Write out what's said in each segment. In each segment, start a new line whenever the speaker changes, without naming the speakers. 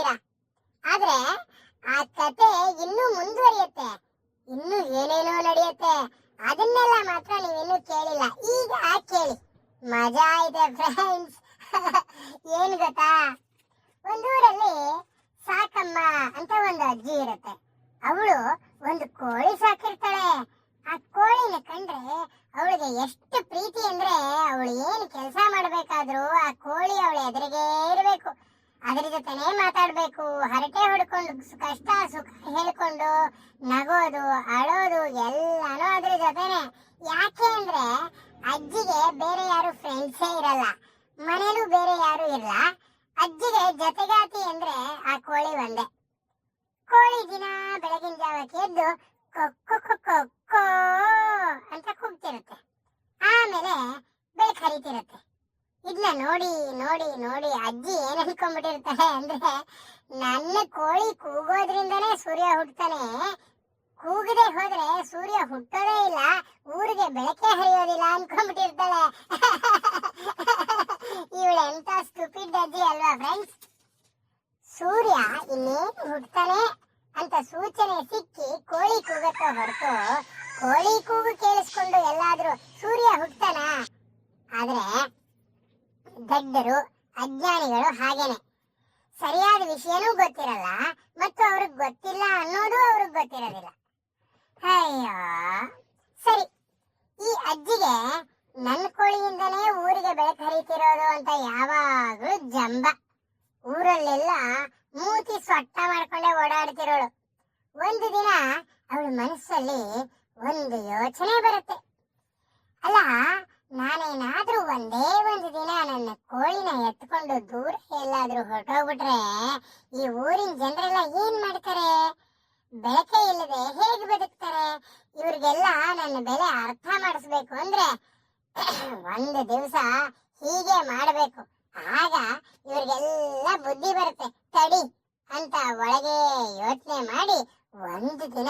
ಕೇಳಿದ್ದೀರಾ. ಆದ್ರೆ ಆ ಕತೆ ಇನ್ನೂ ಮುಂದುವರಿಯುತ್ತೆ, ಇನ್ನು ಏನೇನೋ ನಡೆಯುತ್ತೆ. ಅದನ್ನೆಲ್ಲ ಮಾತ್ರ ನೀವಿನ್ನೂ ಕೇಳಿಲ್ಲ. ಈಗ ಕೇಳಿ, ಮಜಾ ಇದೆ ಫ್ರೆಂಡ್ಸ್. ಏನ್ ಗೊತ್ತಾ, ಒಂದೂರಲ್ಲಿ ಸಾಕಮ್ಮ ಅಂತ ಒಂದು ಅಜ್ಜಿ ಇರುತ್ತೆ. ಅವಳು ಒಂದು ಕೋಳಿ ಸಾಕಿರ್ತಾಳೆ. ಆ ಕೋಳಿನ ಕಂಡ್ರೆ ಅವಳಿಗೆ ಎಷ್ಟು ಪ್ರೀತಿ ಅಂದ್ರೆ, ಅವಳು ಏನು ಕೆಲಸ ಮಾಡ್ಬೇಕಾದ್ರೂ ಆ ಕೋಳಿ ಅವಳ ಎದುರಿಗೆ ಇರಬೇಕು, ಅದ್ರ ಜೊತೆನೆ ಮಾತಾಡ್ಬೇಕು, ಹರಟೆ ಹೊಡ್ಕೊಂಡು ಕಷ್ಟ ಸುಖ ಹೇಳ್ಕೊಂಡು ನಗೋದು ಅಳೋದು ಎಲ್ಲಾನು ಅದ್ರ ಜೊತೆನೆ. ಯಾಕೆ ಅಂದ್ರೆ ಅಜ್ಜಿಗೆ ಬೇರೆ ಯಾರು ಫ್ರೆಂಡ್ಸೇ ಇರಲ್ಲ, ಮನೇಲೂ ಬೇರೆ ಯಾರು ಇರಲ್ಲ. ಅಜ್ಜಿಗೆ ಜೊತೆಗಾತಿ ಅಂದ್ರೆ ಆ ಕೋಳಿ ಒಂದೇ. ಕೋಳಿ ದಿನ ಬೆಳಗಿನ ಜಾವಕ್ಕೆ ಎದ್ದು ಕೊಕ್ಕೊ ಕೊಕ್ಕೊ ಅಂತ ಕೂಗ್ತಿರುತ್ತೆ. ಆಮೇಲೆ ಬೆಳಕು ಹರಿತಿರುತ್ತೆ. ಇದನ್ನ ನೋಡಿ ನೋಡಿ ನೋಡಿ ಅಜ್ಜಿ ಏನ್ ಅನ್ಕೊಂಡ್ಬಿಟ್ಟಿರ್ತಾಳೆ ಅಂದ್ರೆ, ನನ್ನ ಕೋಳಿ ಕೂಗೋದ್ರಿಂದನೇ ಸೂರ್ಯ ಹುಟ್ಟತಾನೆ, ಕೂಗದೆ ಹೋದ್ರೆ ಸೂರ್ಯ ಹುಟ್ಟೋದೇ ಇಲ್ಲ, ಊರಿಗೆ ಬೆಳಕೆ ಹರಿಯೋದಿಲ್ಲ ಅನ್ಕೊಂಡ್ಬಿಟ್ಟಿರ್ತಾಳೆ. ಇವಳು ಎಂತ ಸ್ಟುಪಿಡ್ ಅಜ್ಜಿ ಅಲ್ವಾ ಫ್ರೆಂಡ್ಸ್. ಸೂರ್ಯ ಇನ್ನೇನು ಹುಟ್ಟತಾನೆ ಅಂತ ಸೂಚನೆ ಸಿಕ್ಕಿ ಕೋಳಿ ಕೂಗತ್ತ ಹೊರತು, ಕೋಳಿ ಕೂಗು ಕೇಳಿಸ್ಕೊಂಡು ಎಲ್ಲಾದ್ರೂ ಸೂರ್ಯ ಹುಟ್ಟತಾನ? ಆದ್ರೆ ದಡ್ಡರು ಅಜ್ಞಾನಿಗಳು ಹಾಗೇನೆ, ಸರಿಯಾದ ವಿಷಯನೂ ಗೊತ್ತಿರಲ್ಲ ಮತ್ತು ಅವ್ರಿಗೆ ಗೊತ್ತಿಲ್ಲ ಅನ್ನೋದು ಅವ್ರಿಗೆ ಗೊತ್ತಿರೋದಿಲ್ಲ. ಅಯ್ಯೋ ಸರಿ, ಈ ಅಜ್ಜಿಗೆ ನನ್ನ ಕೋಳಿಯಿಂದನೇ ಊರಿಗೆ ಬೆಳಕು ಹರಿತಿರೋದು ಅಂತ ಯಾವಾಗ್ಲೂ ಜಂಬ. ಊರಲ್ಲೆಲ್ಲ ಮೂತಿ ಸೊಟ್ಟ ಮಾಡ್ಕೊಂಡೆ ಓಡಾಡ್ತಿರೋಳು. ಒಂದು ದಿನ ಅವಳ ಮನಸ್ಸಲ್ಲಿ ಒಂದು ಯೋಚನೆ ಬರುತ್ತೆ. ಅಲ್ಲ, ನಾನೇನಾದ್ರೂ ಒಂದೇ ಒಂದು ದಿನ ನನ್ನ ಕೋಳಿನ ಎತ್ಕೊಂಡು ದೂರ ಎಲ್ಲಾದ್ರೂ ಹೊರಟೋಗ್ಬಿಟ್ರೆ ಈ ಊರಿನ ಜನರೆಲ್ಲ ಏನ್ ಮಾಡ್ತಾರೆ? ಬೆಳಕೆ ಇಲ್ಲದೆ ಹೇಗೆ ಬದುಕ್ತಾರೆ? ಇವ್ರಿಗೆಲ್ಲ ನನ್ನ ಬೆಲೆ ಅರ್ಥ ಮಾಡಿಸ್ಬೇಕು ಅಂದ್ರೆ ಒಂದು ದಿವಸ ಹೀಗೆ ಮಾಡಬೇಕು, ಆಗ ಇವ್ರಿಗೆಲ್ಲ ಬುದ್ಧಿ ಬರುತ್ತೆ ತಡಿ ಅಂತ ಒಳಗೆ ಯೋಚನೆ ಮಾಡಿ ಒಂದು ದಿನ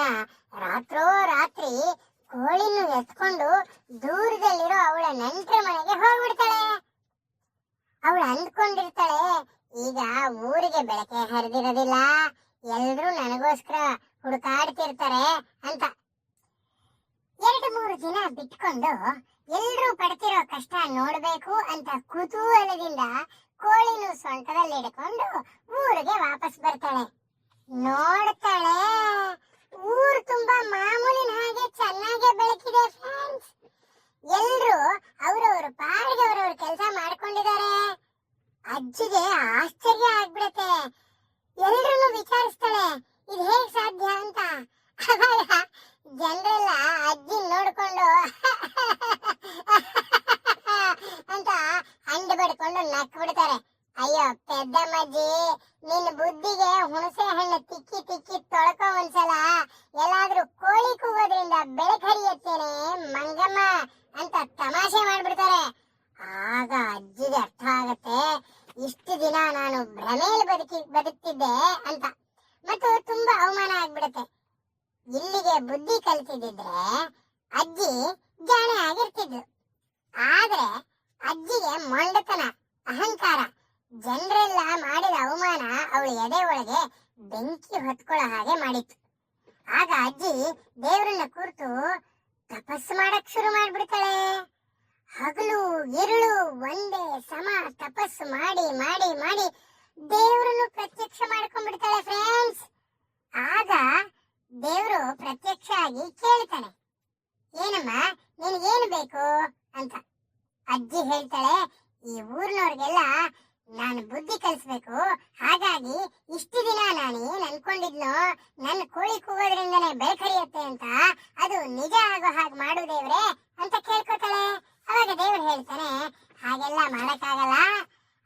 ರಾತ್ರೋ ರಾತ್ರಿ ಕೋಳಿನ ಎತ್ಕೊಂಡು ದೂರದಲ್ಲಿರೋ ಅವಳ ನೆಂಟರ ಮನೆಗೆ ಹೋಗ್ಬಿಡ್ತಾಳೆ. ಅವಳು ಅಂದ್ಕೊಂಡಿರ್ತಾಳೆ, ಈಗ ಊರಿಗೆ ಬೆಳಕೆ ಹರಿದಿರೋದಿಲ್ಲ, ಎಲ್ರೂ ನನಗೋಸ್ಕರ ಹುಡುಕಾಡ್ತಿರ್ತಾರೆ ಅಂತ. 2-3 ದಿನ ಬಿಟ್ಕೊಂಡು ಎಲ್ರೂ ಪಡ್ತಿರೋ ಕಷ್ಟ ನೋಡ್ಬೇಕು ಅಂತ ಕುತೂಹಲದಿಂದ ಕೋಳಿನ ಸೊಂಟದಲ್ಲಿ ಹಿಡ್ಕೊಂಡು ಊರಿಗೆ ವಾಪಸ್ ಬರ್ತಾಳೆ. ನೋಡ್ತಾಳೆ, ಊರು ತುಂಬಾ ಮಾಮೂಲಿನ ಹಾಗೆ ಚೆನ್ನಾಗೆ ಬೆಳಕಿದೆ ಫ್ರೆಂಡ್ಸ್. ಎಲ್ರು ಅವ್ರವ್ರ ಪಾಡಿಗೆ ಅವ್ರವ್ರ ಕೆಲಸ ಮಾಡ್ಕೊಂಡಿದ್ದಾರೆ. ಅಜ್ಜಿಗೆ ಆಶ್ಚರ್ಯ ಆಗ್ಬಿಡತ್ತೆ. ಎಲ್ರೂ ವಿಚಾರಿಸ್ತಾಳೆ, ಇದು ಹೇಗ್ ಸಾಧ್ಯ ಅಂತ. ಅವಾಗ ಜನರೆಲ್ಲ ಅಜ್ಜಿ ನೋಡ್ಕೊಂಡು ಅಂತ ಹಂಡು ಬಡ್ಕೊಂಡು ನಕ್ ಬಿಡ್ತಾರೆ. ಅಯ್ಯೋ ಪೆದ್ದಮ್ಮಜ್ಜಿ, ನಿನ್ನ ಬುದ್ಧಿಗೆ ಹುಣಸೆ ಹಣ್ಣು ತಿಕ್ಕಿ ತಿಕ್ಕಿ ತೊಳ್ಕೊ ಒಂದ್ಸಲ. ಎಲ್ಲಾದ್ರೂ ಕೋಳಿ ಕೂಗೋದ್ರಿಂದ ಬೆಳಕು ಹರಿಯತ್ತೇನೆ ಮಂಗಮ್ಮ ಅಂತ ತಮಾಷೆ ಮಾಡ್ಬಿಡ್ತಾರೆ. ಆಗ ಅಜ್ಜಿಗೆ ಅರ್ಥ ಆಗತ್ತೆ, ಇಷ್ಟು ದಿನ ನಾನು ಭ್ರಮೇಲಿ ಬದುಕ್ತಿದ್ದೆ ಅಂತ, ಮತ್ತು ತುಂಬಾ ಅವಮಾನ ಆಗ್ಬಿಡತ್ತೆ. ಇಲ್ಲಿಗೆ ಬುದ್ಧಿ ಕಲಿತಿದ್ರೆ ಅಜ್ಜಿ ಜಾಣೆ ಆಗಿರ್ತಿದ್ಲು. ಆದ್ರೆ ಅಜ್ಜಿಗೆ ಮೊಂಡತನ, ಅಹಂಕಾರ, ಜನರೆಲ್ಲ ಮಾಡಿದ ಅವಮಾನ ಅವಳ ಎದೆ ಒಳಗೆ ಬೆಂಕಿ ಹೊತ್ಕೊಳ್ಳೋ ಹಾಗೆ ಮಾಡಿತ್ತು. ಆಗ ಅಜ್ಜಿ ದೇವರನ್ನ ಕುರಿತು ತಪಸ್ಸು ಮಾಡಕ್ ಶುರು ಮಾಡ್ಬಿಡ್ತಾಳೆ. ಹಗಲು ഇരുಳು ಒಂದೇ ಸಮ ತಪಸ್ಸು ಮಾಡಿ ಮಾಡಿ ಮಾಡಿ ದೇವರನ್ನು ಪ್ರತ್ಯಕ್ಷ ಮಾಡ್ಕೊಂಡ್ಬಿಡ್ತಾಳೆ ಫ್ರೆಂಡ್ಸ್. ಆಗ ದೇವರು ಪ್ರತ್ಯಕ್ಷ ಆಗಿ ಕೇಳ್ತಾನೆ, ಏನಮ್ಮ ನಿನಗೇನು ಬೇಕು ಅಂತ. ಅಜ್ಜಿ ಹೇಳ್ತಾಳೆ, ಈ ಊರಿನವ್ರಿಗೆಲ್ಲ ನಾನು ಬುದ್ಧಿ ಕಲಿಸ್ಬೇಕು, ಹಾಗಾಗಿ ಇಷ್ಟು ದಿನ ನಾನು ಏನ್ ಅನ್ಕೊಂಡಿದ್ನೋ ನನ್ನ ಕೋಳಿ ಕೂಗೋದ್ರಿಂದನೇ ಬೆಳಕರಿಯುತ್ತೆ ಅಂತ, ಅದು ನಿಜ ಆಗೋ ಹಾಗೆ ಮಾಡು ದೇವ್ರೆ ಅಂತ ಕೇಳ್ಕೊತಾಳೆ. ಅವಾಗ ದೇವ್ರು ಹೇಳ್ತಾನೆ, ಹಾಗೆಲ್ಲ ಮಾಡಕ್ಕಾಗಲ್ಲ,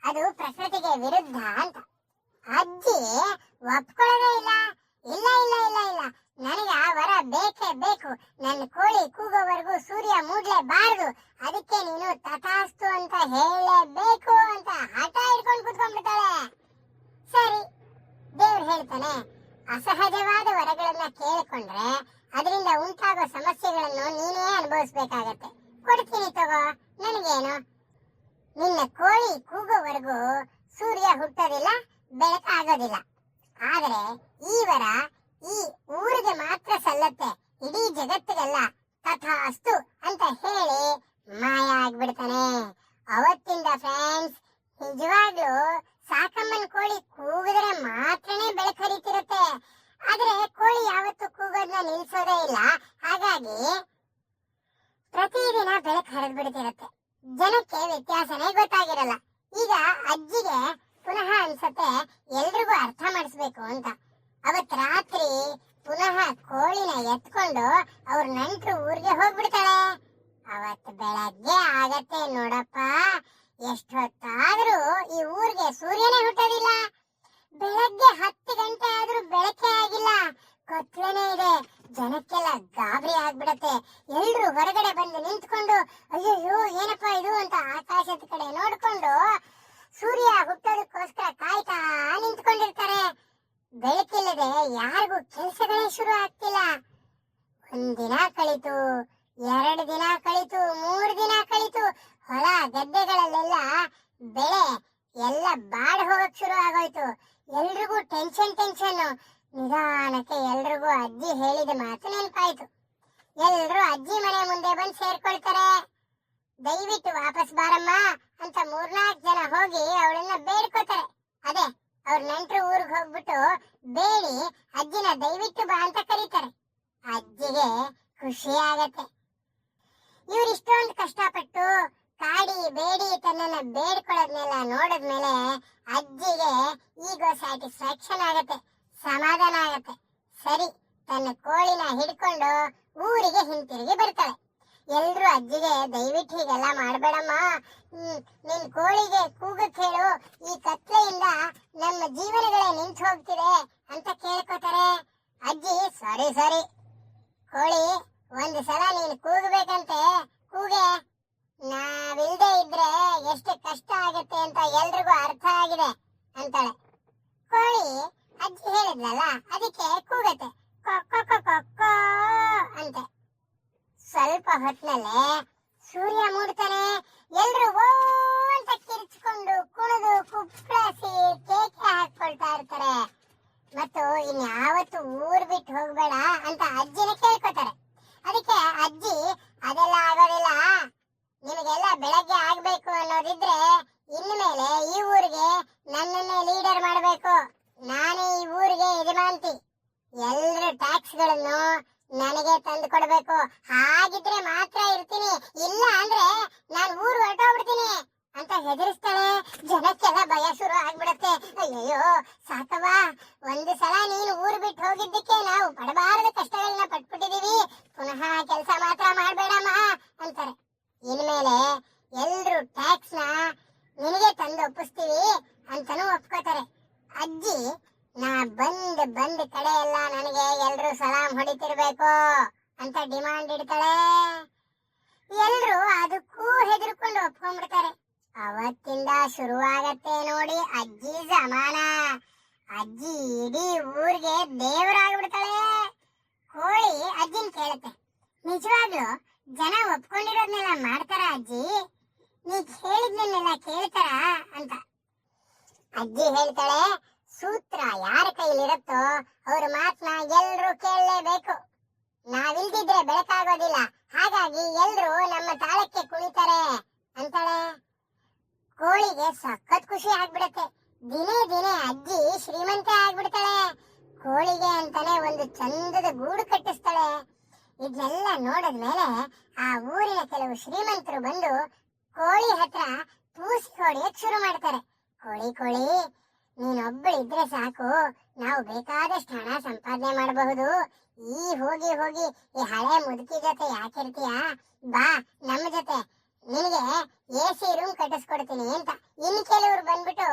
ಅದು ಪ್ರಕೃತಿಗೆ ವಿರುದ್ಧ ಅಂತ. ಅಜ್ಜಿ ಒಪ್ಕೊಳ್ಳೋದೇ ಇಲ್ಲ. ಇಲ್ಲ ಇಲ್ಲ ಇಲ್ಲ ಇಲ್ಲ, ನನಗೆ ಆ ವರ ಬೇಕೇ ಬೇಕು, ನನ್ನ ಕೋಳಿ ಕೂಗೋವರೆಗೂ ಸೂರ್ಯ ಮೂಡ್ಲೇಬಾರದು, ಅದಕ್ಕೆ ನೀನು ತಥಾಸ್ತು ಅಂತ ಹೇಳಲೇಬೇಕು ಅಂತ ಹಠ ಹಿಡ್ಕೊಂಡು ಕುತ್ಕೊಂಡ್ಬಿಡ್ತಾಳೆ. ಸರಿ, ದೇವ್ರು ಹೇಳ್ತಾನೆ, ಅಸಹಜವಾದ ವರಗಳನ್ನ ಕೇಳಿಕೊಂಡ್ರೆ ಅದರಿಂದ ಉಂಟಾಗೋ ಸಮಸ್ಯೆಗಳನ್ನು ನೀನೇ ಅನುಭವಿಸ್ಬೇಕಾಗತ್ತೆ. ಕೊಡ್ತೀನಿ ತಗೋ, ನನಗೇನು, ನಿನ್ನ ಕೋಳಿ ಕೂಗೋವರೆಗೂ ಸೂರ್ಯ ಹುಟ್ಟೋದಿಲ್ಲ, ಬೆಳಕಾಗೋದಿಲ್ಲ. ಆದರೆ ಈ ವರ ಈ ಊರಿಗೆ ಮಾತ್ರ ಸಲ್ಲತ್ತೆ, ಇಡೀ ಜಗತ್ತಿಗೆಲ್ಲ ತಥಾಸ್ತು ಅಂತ ಹೇಳಿ ಮಾಯ ಆಗ್ಬಿಡ್ತಾನೆ. ಅವತ್ತಿಂದ ಫ್ರೆಂಡ್ಸ್ ನಿಜವಾಗ್ಲೂ ಸಾಕಮ್ಮನ್ ಕೋಳಿ ಕೂಗಿದ್ರೆ ಮಾತ್ರನೇ ಬೆಳಕು ಹರಿತಿರುತ್ತೆ. ಆದ್ರೆ ಕೋಳಿ ಯಾವತ್ತೂ ಕೂಗೋದನ್ನ ನಿಲ್ಸೋದೇ ಇಲ್ಲ. ಹಾಗಾಗಿ ಪ್ರತಿದಿನ ಬೆಳಕು ಹರಿದು ಬಿಡ್ತಿರುತ್ತೆ. ಜನಕ್ಕೆ ವ್ಯತ್ಯಾಸನೇ ಗೊತ್ತಾಗಿರಲ್ಲ. ಈಗ ಅಜ್ಜಿಗೆ ಪುನಃ ಅನ್ಸತ್ತೆ ಎಲ್ರಿಗೂ ಅರ್ಥ ಮಾಡಿಸ್ಬೇಕು ಅಂತ. ಅವತ್ ರಾತ್ರಿ ಪುನಃ ಕೋಳಿನ ಎತ್ಕೊಂಡು ಅವ್ರ ನಂಟ್ರು ಊರಿಗೆ ಹೋಗ್ಬಿಡ್ತಾಳೆ. ಅವತ್ ಬೆಳಗ್ಗೆ ಆಗತ್ತೆ ನೋಡಪ್ಪ, ಎಷ್ಟೊತ್ತಾದ್ರೂ ಈ ಊರಿಗೆ ಸೂರ್ಯನೇ ಹುಟ್ಟೋದಿಲ್ಲ. ಬೆಳಗ್ಗೆ 10 ಗಂಟೆ ಆದ್ರೂ ಬೆಳಕೆ ಆಗಿಲ್ಲ, ಕತ್ಲೇನೇ ಇದೆ. ಜನಕ್ಕೆಲ್ಲ ಗಾಬರಿ ಆಗ್ಬಿಡತ್ತೆ. ಎಲ್ರು ಹೊರಗಡೆ ಬಂದು ನಿಂತ್ಕೊಂಡು ಅಯ್ಯೋ ಏನಪ್ಪಾ ಇದು ಅಂತ ಆಕಾಶದ ಕಡೆ ನೋಡ್ಕೊಂಡು ಸೂರ್ಯ ಹುಟ್ಟೋದಕ್ಕೋಸ್ಕರ ಕಾಯ್ತಾ ನಿಂತ್ಕೊಂಡಿರ್ತಾರೆ. ಬೆಳಕಿಲ್ಲದೆ ಯಾರಿಗೂ ಕೆಲಸಗಳೇ ಶುರು ಆಗ್ತಿಲ್ಲ. 1 ದಿನ ಕಳಿತು, 2 ದಿನ ಕಳಿತು, 3 ದಿನ ಕಳಿತು. ಹೊಲ ಗದ್ದೆಗಳಲ್ಲೆಲ್ಲ ಬೆಳೆ ಎಲ್ಲ ಬಾಡ್ ಹೋಗಕ್ ಶುರು ಆಗೋಯ್ತು. ಎಲ್ರಿಗೂ ಟೆನ್ಷನ್. ನಿಧಾನಕ್ಕೆ ಎಲ್ರಿಗೂ ಅಜ್ಜಿ ಹೇಳಿದ ಮಾತು ನೆನಪಾಯ್ತು. ಎಲ್ರು ಅಜ್ಜಿ ಮನೆ ಮುಂದೆ ಬಂದು ಸೇರ್ಕೊಳ್ತಾರೆ. ದಯವಿಟ್ಟು ವಾಪಸ್ ಬಾರಮ್ಮ ಅಂತ 3-4 ಜನ ಹೋಗಿ ಅವಳನ್ನ ಬೇಡ್ಕೋತಾರೆ. ಅದೇ ಅವ್ರ ನೆಂಟ್ರು ಊರಿಗೆ ಹೋಗ್ಬಿಟ್ಟು ಬೇಡಿ ಅಜ್ಜಿನ ದಯವಿಟ್ಟು ಬಾ ಅಂತ ಕರೀತಾರೆ. ಅಜ್ಜಿಗೆ ಖುಷಿ ಆಗತ್ತೆ. ಇವ್ರು ಇಷ್ಟೊಂದು ಕಷ್ಟಪಟ್ಟು ಕಾಡಿ ಬೇಡಿ ತನ್ನನ್ನ ಬೇಡ್ಕೊಳ್ಳೋದ್ನೆಲ್ಲ ನೋಡಿದ್ಮೇಲೆ ಅಜ್ಜಿಗೆ ಈಗೋ ಸ್ಯಾಟಿಸ್ಫ್ಯಾಕ್ಷನ್ ಆಗತ್ತೆ, ಸಮಾಧಾನ ಆಗತ್ತೆ. ಸರಿ, ತನ್ನ ಕೋಳಿನ ಹಿಡ್ಕೊಂಡು ಊರಿಗೆ ಹಿಂತಿರುಗಿ ಬರ್ತಾಳೆ. ಎಲ್ರು ಅಜ್ಜಿಗೆ ದಯವಿಟ್ಟು ಹೀಗೆಲ್ಲ ಮಾಡ್ಬೇಡಮ್ಮ, ನಿನ್ ಕೋಳಿಗೆ ಕೂಗಕ್ ಹೇಳು, ಈ ಕತ್ಲೆಯಿಂದ ನಮ್ಮ ಜೀವನಗಳೇ ನಿಂತು ಹೋಗ್ತಿದೆ ಅಂತ ಕೇಳ್ಕೊತಾರೆ. ಅಜ್ಜಿ ಸರಿ ಕೋಳಿ, 1 ಸಲ ನೀನು ಕೂಗಬೇಕಂತೆ ಕೂಗೆ, ನಾವಿಲ್ದೇ ಇದ್ರೆ ಎಷ್ಟು ಕಷ್ಟ ಆಗತ್ತೆ ಅಂತ ಎಲ್ರಿಗೂ ಅರ್ಥ ಆಗಿದೆ ಅಂತಾಳೆ. ಕೋಳಿ ಅಜ್ಜಿ ಹೇಳಿದ್ಲಲ್ಲ ಅದಕ್ಕೆ ಕೂಗತ್ತೆ, ಕೊಕ್ಕೊ ಅಂತೆ. ಸ್ವಲ್ಪ ಹೊತ್ತಿನಲ್ಲೇ ಸೂರ್ಯ ಮೂಡ್ತಾನೆ. ಎಲ್ರು ಓ ಅಂತ ಕಿರ್ಚ್ಕೊಂಡು ಕುಣಿದು ಕುಪ್ಪಳಿಸಿ ಕೇಕೆ ಹಾಕೊಳ್ತಾ ಇರ್ತಾರೆ. ಮತ್ತು ಇನ್ಯಾವತ್ತು ಊರ್ ಬಿಟ್ಟು ಹೋಗ್ಬೇಡ ಅಂತ ಅಜ್ಜಿನ ಕೇಳ್ಕೊತಾರೆ. ಅದಕ್ಕೆ ಅಜ್ಜಿ ಅದೆಲ್ಲ ಆಗೋದಿಲ್ಲ, ನಿಮಗೆಲ್ಲ ಬೆಳಗ್ಗೆ ಆಗ್ಬೇಕು ಅನ್ನೋದಿದ್ರೆ ಇನ್ಮೇಲೆ ಈ ಊರಿಗೆ ನನ್ನನ್ನೇ ಲೀಡರ್ ಮಾಡಬೇಕು, ನಾನೇ ಈ ಊರಿಗೆ ಯಜಮಾಂತಿ, ಎಲ್ರ ಟ್ಯಾಕ್ಸ್ ಗಳನ್ನು ನನಗೆ ತಂದು ಕೊಡ್ಬೇಕು, ಹಾಗಿದ್ರೆ ಮಾತ್ರ ಇರ್ತೀನಿ, ಇಲ್ಲ ಅಂದ್ರೆ ನಾನು ಊರು ಹೊರಟೋಗ್ಬಿಡ್ತೀನಿ ಅಂತ ಹೆದರಿಸ್ತಾಳೆ. ಜನಕ್ಕೆಲ್ಲ ಭಯ ಶುರು ಆಗ್ಬಿಡತ್ತೆ. ಅಯ್ಯೋ ಸಾಕವ್ವ, 1 ಸಲ ನೀನು ಊರು ಬಿಟ್ಟು ಹೋಗಿದ್ದಕ್ಕೆ ನಾವು ಪಡಬಾರದ ಕಷ್ಟಗಳನ್ನ ಪಟ್ಬಿಟ್ಟಿದೀವಿ, ಪುನಃ ಕೆಲಸ ಮಾತ್ರ ಮಾಡ್ಬೇಡಮ್ಮ ಅಂತಾರೆ. ಇನ್ಮೇಲೆ ಎಲ್ರು ಟ್ಯಾಕ್ಸ್ ನ ನಿನಗೆ ತಂದು ಒಪ್ಪಿಸ್ತೀವಿ ಅಂತಾನು ಒಪ್ಕೋತಾರೆ. ಅಜ್ಜಿ ನಾ ಬಂದ್ ಕಡೆ ಎಲ್ಲ ನನಗೆ ಎಲ್ರು ಸಲಾಂ ಹೊಡಿತಿರ್ಬೇಕು ಅಂತ ಡಿಮಾಂಡ್ ಇಡ್ತಾಳೆ. ಎಲ್ರು ಅದಕ್ಕೂ ಹೆದರ್ಕೊಂಡು ಒಪ್ಕೊಂಡ್ಬಿಡ್ತಾರೆ. ಅವತ್ತಿಂದ ಶುರುವಾಗತ್ತೆ ನೋಡಿ ಅಜ್ಜಿ ಜಮಾನ. ಅಜ್ಜಿ ಇಡೀ ಊರಿಗೆ ದೇವರಾಗ್ಬಿಡ್ತಾಳೆ. ಕೋಳಿ ಅಜ್ಜಿನ್ ಕೇಳುತ್ತೆ, ನಿಜವಾಗ್ಲು ಜನ ಒಪ್ಕೊಂಡಿರೋದ್ನೆಲ್ಲ ಮಾಡ್ತಾರ ಅಜ್ಜಿ, ನೀ ಹೇಳಿದ್ನೆಲ್ಲ ಕೇಳ್ತಾರ ಅಂತ. ಅಜ್ಜಿ ಹೇಳ್ತಾಳೆ, ಸೂತ್ರ ಯಾರ ಕೈಲಿರುತ್ತೋ ಅವ್ರ ಮಾತನ್ನ ಎಲ್ರು ಕೇಳಲೇಬೇಕು, ನಾವಿಲ್ದಿದ್ರೆ ಬೆಳಕಾಗೋದಿಲ್ಲ, ಹಾಗಾಗಿ ಎಲ್ರು ನಮ್ಮ ತಾಳಕ್ಕೆ ಕುಣಿತಾರೆ ಅಂತಾಳೆ. ಕೋಳಿಗೆ ಸಖತ್ ಖುಷಿ ಆಗ್ಬಿಡತ್ತೆ. ದಿನೇ ಅಜ್ಜಿ ಶ್ರೀಮಂತೆ ಆಗ್ಬಿಡ್ತಾಳೆ. ಕೋಳಿಗೆ ಅಂತಾನೆ ಒಂದು ಚಂದದ ಗೂಡು ಕಟ್ಟಿಸ್ತಾಳೆ. ಇದನ್ನೆಲ್ಲ ನೋಡಿದ್ಮೇಲೆ ಆ ಊರಿನ ಕೆಲವು ಶ್ರೀಮಂತರು ಬಂದು ಕೋಳಿ ಹತ್ರ ತೂಸಿ ಹೊಡೆಯಕ್ ಶುರು ಮಾಡ್ತಾರೆ. ಕೋಳಿ ನೀನೊಬ್ಬಳು ಇದ್ರೆ ಸಾಕು, ನಾವು ಬೇಕಾದಷ್ಟು ಹಣ ಸಂಪಾದನೆ ಮಾಡಬಹುದು. ಹೋಗಿ ಈ ಹಳೆ ಮುದುಕಿ ಜೊತೆ ಯಾಕಿರ್ತೀಯ, ಬಾ ನಮ್ಮ ಜೊತೆ, ನಿನಗೆ AC ರೂಮ್ ಕಟ್ಟಿಸ್ಕೊಡ್ತೀನಿ ಅಂತ. ಇನ್ ಕೆಲವ್ರು ಬಂದ್ಬಿಟ್ಟು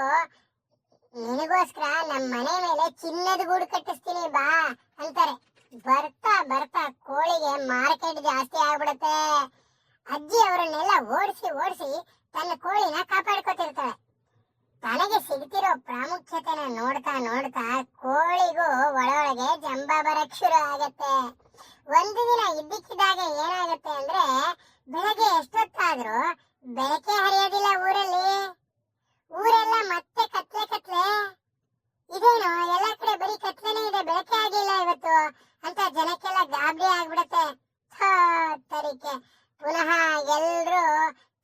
ನಿನಗೋಸ್ಕರ ನಮ್ಮ ಮನೆ ಮೇಲೆ ಚಿನ್ನದ ಗೂಡು ಕಟ್ಟಿಸ್ತೀನಿ ಬಾ ಅಂತಾರೆ. ಬರ್ತಾ ಕೋಳಿಗೆ ಮಾರ್ಕೆಟ್ ಜಾಸ್ತಿ ಆಗ್ಬಿಡುತ್ತೆ. ಅಜ್ಜಿ ಅವರನ್ನೆಲ್ಲ ಓಡಿಸಿ ತನ್ನ ಕೋಳಿನ ಕಾಪಾಡ್ಕೊತಿರ್ತಾಳೆ. ತನಗೆ ಸಿಗ್ತಿರೋ ಪ್ರಾಮುಖ್ಯತೆನ ನೋಡ್ತಾ ಕೋಳಿಗೂ ಒಳಗೆ ಜಂಬ ಬರಕ್ ಶುರು ಆಗತ್ತೆ. ಒಂದು ದಿನ ಇದ್ದಕ್ಕಿದ್ದಾಗೆ ಏನಾಗುತ್ತೆ ಅಂದ್ರೆ, ಬೆಳಗ್ಗೆ ಎಷ್ಟೊತ್ತಾದ್ರೂ ಬೆಳಕೆ ಹರಿಯೋದಿಲ್ಲ ಊರೆಲ್ಲ ಮತ್ತೆ ಕತ್ಲೆ. ಇದೇನು ಎಲ್ಲ ಕಡೆ ಬೆಳಕೆ ಆಗಿಲ್ಲ ಇವತ್ತು ಅಂತ ಜನಕ್ಕೆಲ್ಲ ಗಾಬರಿ ಆಗ್ಬಿಡತ್ತೆ. ತರಿಕೆ ಪುನಃ ಎಲ್ರು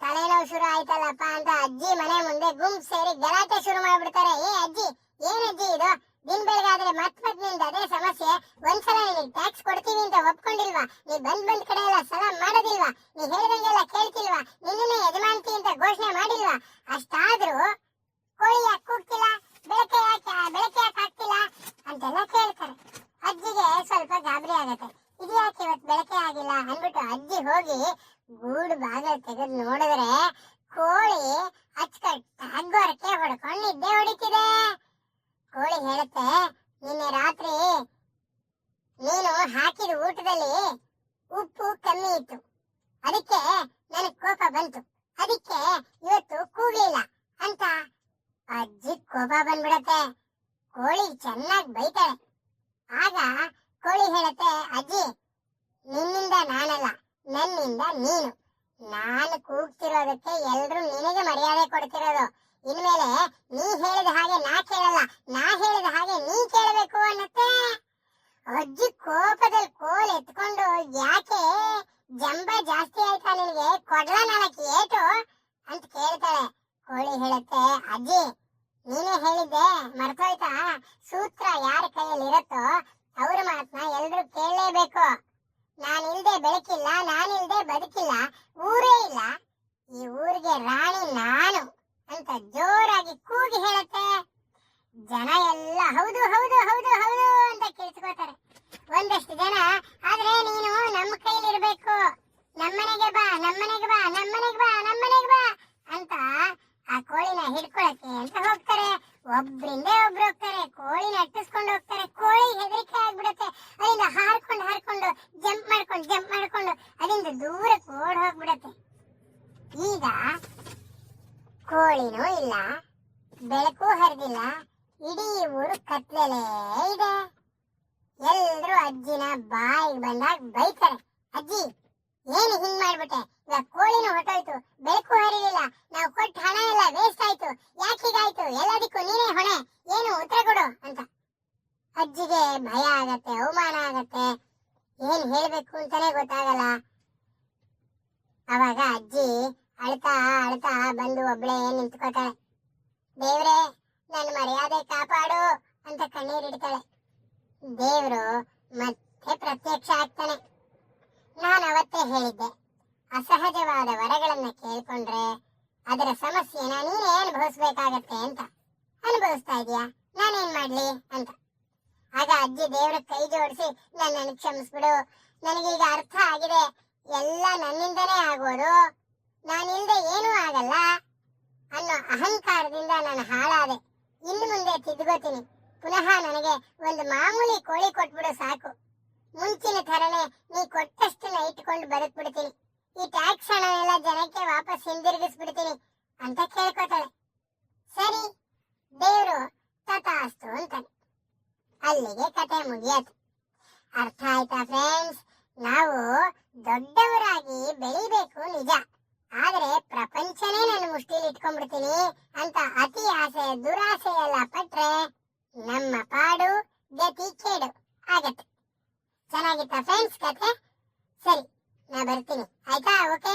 ತಲೆನೋವು ಶುರು ಆಯ್ತಲ್ಲಪ್ಪ ಅಂತ ಅಜ್ಜಿ ಮನೆ ಮುಂದೆ ಗುಂಪು ಸೇರಿ ಗಲಾಟೆ ಶುರು ಮಾಡ್ಬಿಡ್ತಾರೆ. ಏ ಅಜ್ಜಿ, ಏನ್ ಅಜ್ಜಿ ಇದು? ದಿನ ಬೆಳಗಾದ್ರೆ ಮತ್ ನಿಂದ ಅದೇ ಸಮಸ್ಯೆ. ಒಂದ್ಸಲ ನಿನಗೆ ಟ್ಯಾಕ್ಸ್ ಕೊಡ್ತೀವಿ ಅಂತ ಒಪ್ಕೊಂಡಿಲ್ವಾ? ನೀ ಬಂದ್ ಕಡೆ ಎಲ್ಲ ಸಲಾಂ ಮಾಡೋದಿಲ್ವಾ? ನೀ ಹೇಳ್ದಂಗೆಲ್ಲ ಕೇಳ್ತಿಲ್ವಾ? ನಿನ್ನೆ ಯಜಮಾನ್ತಿ ಅಂತ ಘೋಷಣೆ ಮಾಡಿಲ್ವಾ? ಅಷ್ಟಾದ್ರೂ ಕೋಳಿ ಯಾಕೆ ಕೂಗ್ತಿಲ್ಲ, ಬೆಳಕೆ ಯಾಕೆ ಆಗ್ತಿಲ್ಲ ಅಂತೆಲ್ಲ ಕೇಳ್ತಾರೆ. ಅಜ್ಜಿಗೆ ಸ್ವಲ್ಪ ಗಾಬರಿ ಆಗತ್ತೆ. ಇದು ಯಾಕೆ ಇವತ್ತು ಬೆಳಕೆ ಆಗಿಲ್ಲ ಅಂದ್ಬಿಟ್ಟು ಅಜ್ಜಿ ಹೋಗಿ ಗೂಡು ಬಾಗಿಲು ತೆಗೆದು ನೋಡಿದ್ರೆ ಕೋಳಿ ಅಚ್ಚಕಟ್ಟಾಗೋರಕ್ಕೆ ಹೊಡ್ಕೊಂಡು ನಿದ್ದೆ ಹೊಡಿತಿದೆ. ಕೋಳಿ ಹೇಳುತ್ತೆ, ನಿನ್ನೆ ರಾತ್ರಿ ನೀನು ಹಾಕಿದ ಊಟದಲ್ಲಿ ಉಪ್ಪು ಕಮ್ಮಿ ಇತ್ತು, ಅದಕ್ಕೆ ನನಗ್ ಕೋಪ ಬಂತು, ಅದಕ್ಕೆ ಇವತ್ತು ಕೂಗ್ಲಿಲ್ಲ ಅಂತ ಅಜ್ಜಿ ಕೋಪ ಬಂದ್ಬಿಡತ್ತೆ. ಕೋಳಿ ಚೆನ್ನಾಗಿ ಬೈತಾಳೆ. ಆಗ ಕೋಳಿ ಹೇಳುತ್ತೆ, ಅಜ್ಜಿ ನಿನ್ನಿಂದ ನಾನಲ್ಲ, ನನ್ನಿಂದ ನೀನು. ನಾನು ಕೂಗ್ತಿರೋದಕ್ಕೆ ಎಲ್ರು ನಿನಗೆ ಮರ್ಯಾದೆ ಕೊಡ್ತಿರೋದು. ಇನ್ಮೇಲೆ ನೀ ಹೇಳಿದ ಹಾಗೆ ನಾ ಕೇಳಲ್ಲ, ನಾ ಹೇಳಿದ ಹಾಗೆ ನೀ ಕೇಳಬೇಕು ಅನ್ನತ್ತೆ. ಅಜ್ಜಿ ಕೋಪದಲ್ಲಿ ಕೋಲ್ ಎತ್ಕೊಂಡು, ಯಾಕೆ ಜಂಬ ಜಾಸ್ತಿ ಆಯ್ತಾ ನಿನಗೆ, ಕೊಡ್ಲ 4 ಏಟು ಅಂತ ಕೇಳ್ತಾಳೆ. ಕೋಳಿ ಹೇಳುತ್ತೆ, ಅಜ್ಜಿ ನೀನೇ ಹೇಳಿದ್ದೆ ಮರ್ತೋಯ್ತಾ? ಸೂತ್ರ ಯಾರ ಕೈಯಲ್ಲಿ ಇರುತ್ತೋ ಅವ್ರ ಮಾತನ್ನ ಎಲ್ರು ಕೇಳಲೇಬೇಕು. ನಾನಿಲ್ದೆ ಬೆಳಕಿಲ್ಲ, ನಾನಿಲ್ದೆ ಬದುಕಿಲ್ಲ, ಊರೇ ಇಲ್ಲ, ಈ ಊರಿಗೆ ರಾಣಿ ನಾನು ಅಂತ ಜೋರಾಗಿ ಕೂಗಿ ಹೇಳುತ್ತೆ. ಜನ ಎಲ್ಲ ಹೌದು ಹೌದು ಹೌದು ಹೌದು ಅಂತ ಕಿರ್ಚ್ಕೋತಾರೆ. ಒಂದಷ್ಟು ಜನ, ಆದ್ರೆ ನೀನು ನಮ್ಮ ಕೈಲಿರ್ಬೇಕು, ನಮ್ಮನೆಗೆ ಬಾ ನಮ್ಮನೆಗೆ ಬಾ ನಮ್ಮನೆಗೆ ಬಾ ನಮ್ಮನೆಗೆ ಬಾ ಅಂತ ಆ ಕೋಳಿನ ಹಿಡ್ಕೊಳಕ್ಕೆ ಅಂತ ಹೋಗ್ತಾರೆ. ಒಬ್ರಿಂದ ಒಬ್ರು ಹೋಗ್ತಾರೆ, ಕೋಳಿನ ಅಟ್ಟಿಸ್ಕೊಂಡು ಹೋಗ್ತಾರೆ. ಕೋಳಿ ಹೆದರಿಕೆ ಆಗ್ಬಿಡತ್ತೆ. ಅಲ್ಲಿಂದ ಹಾರ್ಕೊಂಡು ಜಂಪ್ ಮಾಡ್ಕೊಂಡು ಅಲ್ಲಿಂದ ದೂರಕ್ಕೆ ಓಡ್ ಹೋಗ್ಬಿಡತ್ತೆ. ಈಗ ಕೋಳಿನೂ ಇಲ್ಲ, ಬೆಳಕು ಹರಿದಿಲ್ಲ, ಇಡೀ ಊರು ಕತ್ಲೆಲೇ ಇದೆ. ಎಲ್ರು ಅಜ್ಜಿನ ಬಾಯಿಗೆ ಬಂದಾಗ ಬೈತಾರೆ. ಅಜ್ಜಿ ಏನು ಹಿಂಗ್ ಮಾಡ್ಬಿಟ್ಟೆ, ಇವಾಗ ಕೋಳಿನೂ ಹೊಟ್ಟೋಯ್ತು, ಬೆಳಕು ಹರಿಲಿಲ್ಲ, ನಾವು ಕೊಟ್ಟ ಹಣ ಎಲ್ಲ ವೇಸ್ಟ್ ಆಯ್ತು, ಯಾಕೆ ಹೀಗಾಯ್ತು, ಎಲ್ಲದಕ್ಕೂ ನೀನೇ ಹೊಣೆ, ಏನು ಉತ್ತರ ಕೊಡು ಅಂತ. ಅಜ್ಜಿಗೆ ಭಯ ಆಗತ್ತೆ, ಅವಮಾನ ಆಗತ್ತೆ, ಏನ್ ಹೇಳ್ಬೇಕು ಅಂತಾನೆ ಗೊತ್ತಾಗಲ್ಲ. ಅವಾಗ ಅಜ್ಜಿ ಅಳ್ತಾ ಅಳ್ತಾ ಬಂದು ಒಬ್ಳೆ ನಿಂತ್ಕೋತಾಳೆ. ದೇವ್ರೆ ನನ್ನ ಮರ್ಯಾದೆ ಕಾಪಾಡು ಅಂತ ಕಣ್ಣೀರಿಡ್ತಾಳೆ. ದೇವ್ರು ಮತ್ತೆ ಪ್ರತ್ಯಕ್ಷ ಆಗ್ತಾನೆ. ನಾನು ಅವತ್ತೇ ಹೇಳಿದ್ದೆ, ಅಸಹಜವಾದ ವರಗಳನ್ನ ಕೇಳ್ಕೊಂಡ್ರೆ ಅದರ ಸಮಸ್ಯೆನ ನೀನೇ ಅನುಭವಿಸ್ಬೇಕಾಗತ್ತೆ ಅಂತ. ಅನುಭವಿಸ್ತಾ ಇದೀಯಾ, ನಾನೇನ್ ಮಾಡ್ಲಿ ಅಂತ. ಆಗ ಅಜ್ಜಿ ದೇವ್ರ ಕೈ ಜೋಡಿಸಿ, ನನ್ನನ್ನು ಕ್ಷಮಿಸ್ಬಿಡು, ನನಗೀಗ ಅರ್ಥ ಆಗಿದೆ, ಎಲ್ಲ ನನ್ನಿಂದನೇ ಆಗೋದು, ನಾನಿಲ್ದೆ ಏನೂ ಆಗಲ್ಲ ಅನ್ನೋ ಅಹಂಕಾರದಿಂದ ನಾನು ಹಾಳಾದೆ. ಇನ್ನು ಮುಂದೆ ತಿದ್ದುಗೋತೀನಿ, ಪುನಃ ನನಗೆ ಒಂದು ಮಾಮೂಲಿ ಕೋಳಿ ಕೊಟ್ಬಿಡು ಸಾಕು, ಮುಂಚಿನ ಥರನೇ ನೀ ಕೊಟ್ಟಷ್ಟನ್ನ ಇಟ್ಕೊಂಡು ಬದುಕ್ಬಿಡ್ತೀನಿ, ಈ ಟ್ಯಾಕ್ಸ್ ಹಣ ಎಲ್ಲ ಜನಕ್ಕೆ ವಾಪಸ್ ಹಿಂದಿರುಗಿಸ್ಬಿಡ್ತೀನಿ ಅಂತ ಕೇಳ್ಕೊತಾಳೆ. ಸರಿ, ದೇವ್ರು ತಥಾಸ್ತು ಅಂತಾನೆ. ಅಲ್ಲಿಗೆ ಕತೆ ಮುಗಿಯತು. ಅರ್ಥ ಆಯ್ತಾ ಫ್ರೆಂಡ್ಸ್? ನಾವು ದೊಡ್ಡವರಾಗಿ ಬೆಳಿಬೇಕು ನಿಜ, ಆದ್ರೆ ಪ್ರಪಂಚನೇ ನನ್ನ ಮುಷ್ಟಿಲಿ ಇಟ್ಕೊಂಡ್ಬಿಡ್ತೀನಿ ಅಂತ ಅತಿ ಆಸೆ ದುರಾಸೆ ಎಲ್ಲ ಪಟ್ರೆ ನಮ್ಮ ಪಾಡು ಗತಿ ಕೇಡು ಆಗತ್ತೆ. ಚೆನ್ನಾಗಿತ್ತ ಫ್ರೆಂಡ್ಸ್ ಕತೆ? ಸರಿ, ನಾ ಬರ್ತೀನಿ, ಆಯ್ತಾ? ಓಕೆ.